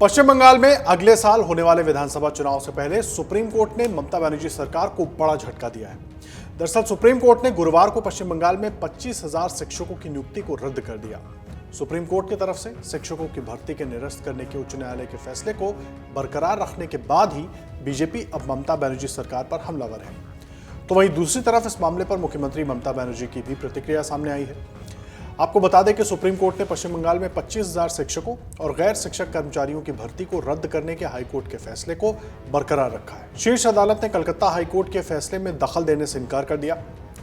पश्चिम बंगाल में अगले साल होने वाले विधानसभा चुनाव से पहले सुप्रीम कोर्ट ने ममता बनर्जी सरकार को बड़ा झटका दिया है। दरअसल सुप्रीम कोर्ट ने गुरुवार को पश्चिम बंगाल में 25,000 शिक्षकों की नियुक्ति को रद्द कर दिया। सुप्रीम कोर्ट की तरफ से शिक्षकों की भर्ती के निरस्त करने के उच्च न्यायालय के फैसले को बरकरार रखने के बाद ही बीजेपी अब ममता बनर्जी सरकार पर हमलावर है। तो वहीं दूसरी तरफ इस मामले पर मुख्यमंत्री ममता बनर्जी की भी प्रतिक्रिया सामने आई है। आपको बता दें कि सुप्रीम कोर्ट ने पश्चिम बंगाल में 25,000 शिक्षकों और गैर शिक्षक कर्मचारियों की भर्ती को रद्द करने के हाईकोर्ट के फैसले को बरकरार रखा है। शीर्ष अदालत ने कलकत्ता हाईकोर्ट के फैसले में दखल देने से इनकार कर दिया।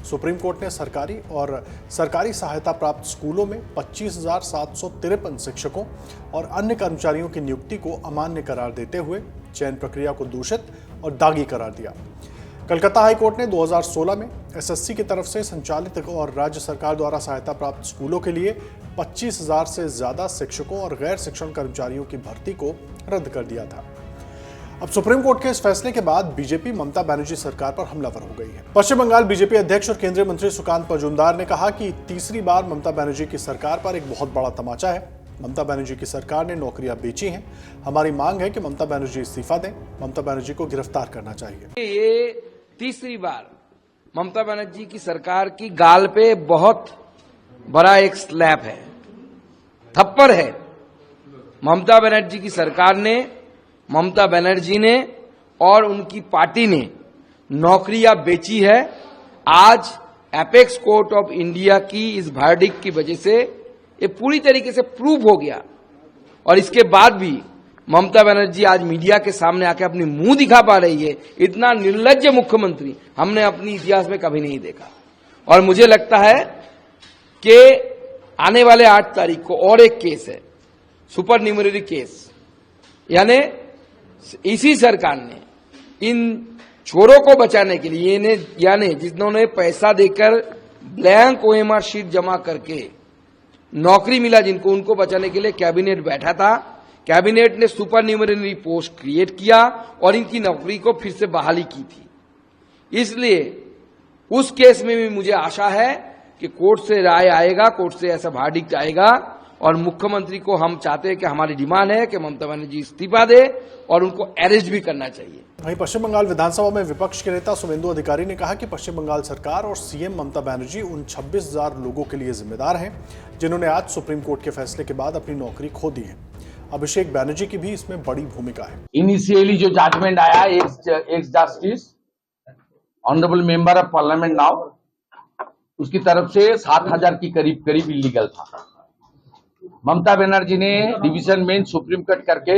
सुप्रीम कोर्ट ने सरकारी और सरकारी सहायता प्राप्त स्कूलों में 25,753 शिक्षकों और अन्य कर्मचारियों की नियुक्ति को अमान्य करार देते हुए चयन प्रक्रिया को दूषित और दागी करार दिया। कलकत्ता हाईकोर्ट ने 2016 में एसएससी की तरफ से संचालित और राज्य सरकार द्वारा सहायता प्राप्त स्कूलों के लिए 25,000 से ज्यादा शिक्षकों और गैर शिक्षण कर्मचारियों की भर्ती को रद्द कर दिया था। अब सुप्रीम कोर्ट के इस फैसले के बाद बीजेपी ममता बनर्जी सरकार पर हमलावर हो गई है। पश्चिम बंगाल बीजेपी अध्यक्ष और केंद्रीय मंत्री सुकांत मजूमदार ने कहा कि तीसरी बार ममता बनर्जी की सरकार पर एक बहुत बड़ा तमाचा है। ममता बनर्जी की सरकार ने नौकरियां बेची हैं। हमारी मांग है कि ममता बनर्जी इस्तीफा दें। ममता बनर्जी को गिरफ्तार करना चाहिए। ये तीसरी बार ममता बनर्जी की सरकार की गाल पे बहुत बड़ा एक स्लैप है, थप्पड़ है। ममता बनर्जी की सरकार ने, ममता बनर्जी ने और उनकी पार्टी ने नौकरियां बेची है। आज एपेक्स कोर्ट ऑफ इंडिया की इस वर्डिक्ट की वजह से ये पूरी तरीके से प्रूव हो गया। और इसके बाद भी ममता बनर्जी आज मीडिया के सामने आके अपनी मुंह दिखा पा रही है। इतना निर्लज्ज मुख्यमंत्री हमने अपनी इतिहास में कभी नहीं देखा। और मुझे लगता है कि आने वाले 8 तारीख को और एक केस है, सुपर न्यूमररी केस, यानी इसी सरकार ने इन चोरों को बचाने के लिए, यानी जिन्होंने पैसा देकर ब्लैंक ओएमआर शीट जमा करके नौकरी मिला जिनको, उनको बचाने के लिए कैबिनेट बैठा था। कैबिनेट ने सुपर न्यूमररी पोस्ट क्रिएट किया और इनकी नौकरी को फिर से बहाली की थी। इसलिए उस केस में भी मुझे आशा है कि कोर्ट से राय आएगा, कोर्ट से ऐसा वर्डिक्ट आएगा। और मुख्यमंत्री को हम चाहते हैं कि हमारी डिमांड है कि ममता बनर्जी इस्तीफा दे और उनको अरेस्ट भी करना चाहिए। वहीं पश्चिम बंगाल विधानसभा में विपक्ष के नेता शुभेंदु अधिकारी ने कहा कि पश्चिम बंगाल सरकार और सीएम ममता बनर्जी उन 26,000 लोगों के लिए जिम्मेदार हैं जिन्होंने आज सुप्रीम कोर्ट के फैसले के बाद अपनी नौकरी खो दी है। अभिषेक बैनर्जी की भी इसमें बड़ी भूमिका है। इनिशियली जो जजमेंट आया x justice honourable member of parliament now, उसकी तरफ से 7,000 की करीब इलीगल था। ममता बनर्जी ने डिवीजन बेंच सुप्रीम कोर्ट करके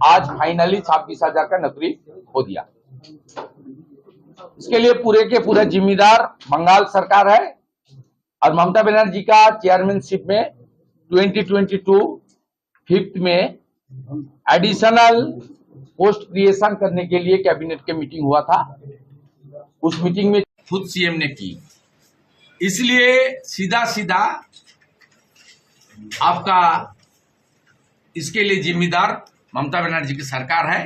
आज फाइनली 26,000 का नौकरी खो दिया। इसके लिए पूरे के पूरा जिम्मेदार बंगाल सरकार है। और ममता बनर्जी का चेयरमैनशिप में 2022 5th में एडिशनल पोस्ट क्रिएशन करने के लिए कैबिनेट के मीटिंग हुआ था। उस मीटिंग में खुद सीएम ने की। इसलिए सीधा आपका इसके लिए जिम्मेदार ममता बनर्जी की सरकार है।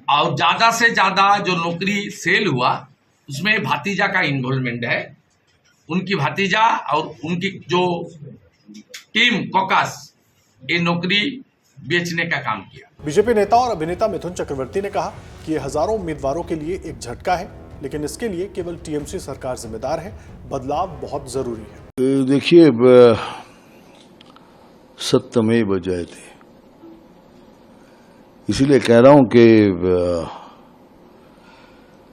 और ज्यादा से ज्यादा जो नौकरी सेल हुआ उसमें भतीजा का इन्वॉल्वमेंट है। उनकी भतीजा और उनकी जो टीम कॉकस ये नौकरी बेचने का काम किया। बीजेपी नेता और अभिनेता मिथुन चक्रवर्ती ने कहा कि ये हजारों उम्मीदवारों के लिए एक झटका है, लेकिन इसके लिए केवल टीएमसी सरकार जिम्मेदार है। बदलाव बहुत जरूरी है। देखिए, सत्यमेव जयते, इसीलिए कह रहा हूं कि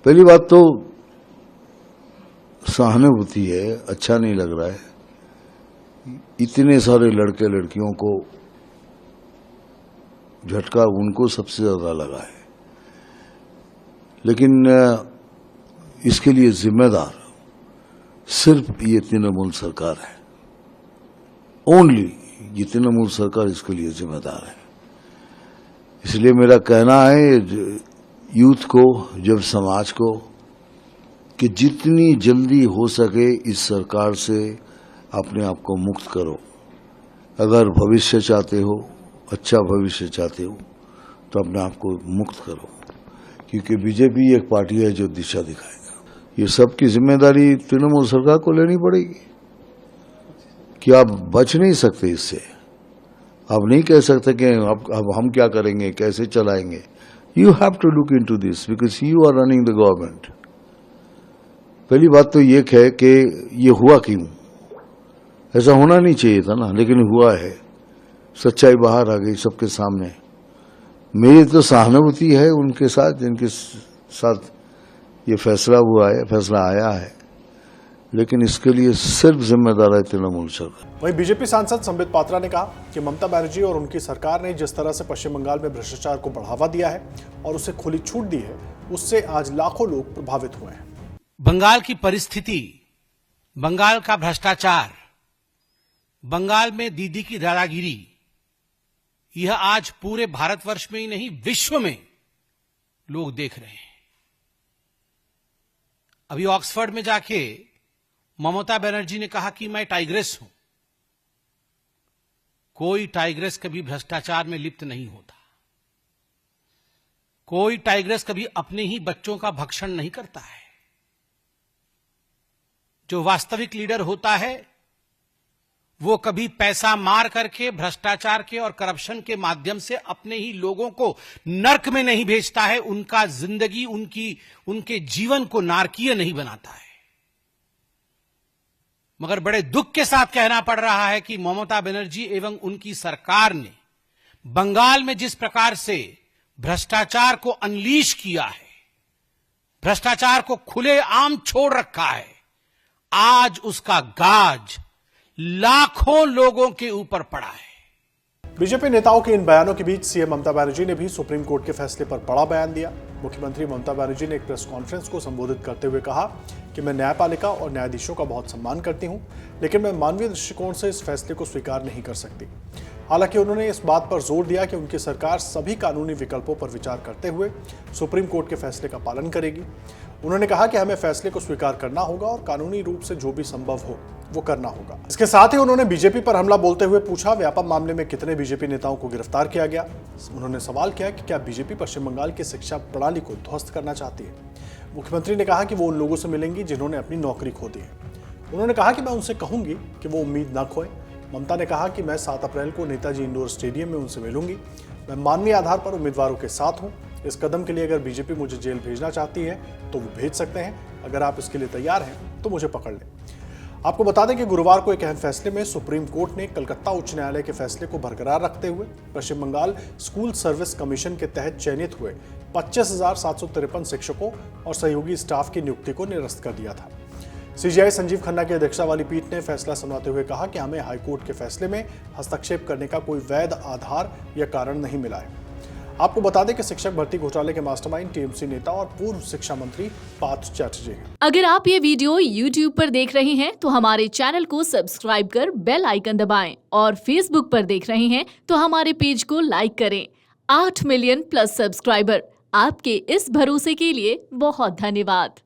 पहली बात तो सहानुभूति है। अच्छा नहीं लग रहा है इतने सारे लड़के लड़कियों को झटका उनको सबसे ज्यादा लगा है, लेकिन इसके लिए जिम्मेदार सिर्फ ये तृणमूल सरकार है। ओनली ये तृणमूल सरकार इसके लिए जिम्मेदार है। इसलिए मेरा कहना है यूथ को, जब समाज को, कि जितनी जल्दी हो सके इस सरकार से अपने आप को मुक्त करो। अगर भविष्य चाहते हो, अच्छा भविष्य चाहते हो, तो अपने आप को मुक्त करो, क्योंकि बीजेपी एक पार्टी है जो दिशा दिखाएगा। ये सबकी जिम्मेदारी तृणमूल सरकार को लेनी पड़ेगी कि आप बच नहीं सकते इससे। आप नहीं कह सकते कि अब हम क्या करेंगे, कैसे चलाएंगे। You have to look into this because you are running the government. पहली बात तो ये है कि ये हुआ क्यों, ऐसा होना नहीं चाहिए था ना, लेकिन हुआ है। सच्चाई बाहर आ गई सबके सामने। मेरी तो सहानुभूति है उनके साथ जिनके साथ ये फैसला हुआ है, फैसला आया है, लेकिन इसके लिए सिर्फ जिम्मेदार है तृणमूल सरकार। वहीं बीजेपी सांसद संबित पात्रा ने कहा कि ममता बनर्जी और उनकी सरकार ने जिस तरह से पश्चिम बंगाल में भ्रष्टाचार को बढ़ावा दिया है और उसे खुली छूट दी है, उससे आज लाखों लोग प्रभावित हुए हैं। बंगाल की परिस्थिति, बंगाल का भ्रष्टाचार, बंगाल में दीदी की दादागिरी, यह आज पूरे भारतवर्ष में ही नहीं विश्व में लोग देख रहे हैं। अभी ऑक्सफोर्ड में जाके ममता बनर्जी ने कहा कि मैं टाइग्रेस हूं। कोई टाइग्रेस कभी भ्रष्टाचार में लिप्त नहीं होता। कोई टाइग्रेस कभी अपने ही बच्चों का भक्षण नहीं करता है। जो वास्तविक लीडर होता है वो कभी पैसा मार करके भ्रष्टाचार के और करप्शन के माध्यम से अपने ही लोगों को नर्क में नहीं भेजता है, उनका जिंदगी, उनके जीवन को नारकीय नहीं बनाता है। मगर बड़े दुख के साथ कहना पड़ रहा है कि ममता बनर्जी एवं उनकी सरकार ने बंगाल में जिस प्रकार से भ्रष्टाचार को अनलीश किया है, भ्रष्टाचार को खुलेआम छोड़ रखा है, आज उसका गाज लाखों लोगों के ऊपर पड़ा है। बीजेपी नेताओं के इन बयानों के बीच सीएम ममता बनर्जी ने भी सुप्रीम कोर्ट के फैसले पर बड़ा बयान दिया। मुख्यमंत्री ममता बनर्जी ने एक प्रेस कॉन्फ्रेंस को संबोधित करते हुए कहा कि मैं न्यायपालिका और न्यायाधीशों का बहुत सम्मान करती हूं, लेकिन मैं मानवीय दृष्टिकोण से इस फैसले को स्वीकार नहीं कर सकती। हालांकि उन्होंने इस बात पर जोर दिया कि उनकी सरकार सभी कानूनी विकल्पों पर विचार करते हुए सुप्रीम कोर्ट के फैसले का पालन करेगी। उन्होंने कहा कि हमें फैसले को स्वीकार करना होगा और कानूनी रूप से जो भी संभव हो वो करना होगा। इसके साथ ही उन्होंने बीजेपी पर हमला बोलते हुए पूछा, व्यापम मामले में कितने बीजेपी नेताओं को गिरफ्तार किया गया। उन्होंने सवाल किया कि क्या बीजेपी पश्चिम बंगाल की शिक्षा प्रणाली को ध्वस्त करना चाहती है। मुख्यमंत्री ने कहा कि वो उन लोगों से मिलेंगी जिन्होंने अपनी नौकरी खो दी है। उन्होंने कहा कि मैं उनसे कहूंगी कि वो उम्मीद न खोए। ममता ने कहा कि मैं 7 अप्रैल को नेताजी इंडोर स्टेडियम में उनसे मिलूंगी। मैं मानवीय आधार पर उम्मीदवारों के साथ हूं। इस कदम के लिए अगर बीजेपी मुझे जेल भेजना चाहती है तो वो भेज सकते हैं। अगर आप इसके लिए तैयार हैं तो मुझे पकड़ लें। आपको बता दें कि गुरुवार को एक अहम फैसले में सुप्रीम कोर्ट ने कलकत्ता उच्च न्यायालय के फैसले को बरकरार रखते हुए पश्चिम बंगाल स्कूल सर्विस कमीशन के तहत चयनित हुए 25,753 शिक्षकों और सहयोगी स्टाफ की नियुक्ति को निरस्त कर दिया था। सीजीआई संजीव खन्ना की अध्यक्षता वाली पीठ ने फैसला सुनाते हुए कहा कि हमें हाईकोर्ट के फैसले में हस्तक्षेप करने का कोई वैध आधार या कारण नहीं मिला है। आपको बता दें कि शिक्षक भर्ती घोटाले के मास्टरमाइंड टीएमसी नेता और पूर्व शिक्षा मंत्री पार्थ चैटर्जी हैं। अगर आप ये वीडियो YouTube पर देख रहे हैं तो हमारे चैनल को सब्सक्राइब कर बेल आइकन दबाएं और Facebook पर देख रहे हैं तो हमारे पेज को लाइक करें। 8 मिलियन प्लस सब्सक्राइबर, आपके इस भरोसे के लिए बहुत धन्यवाद।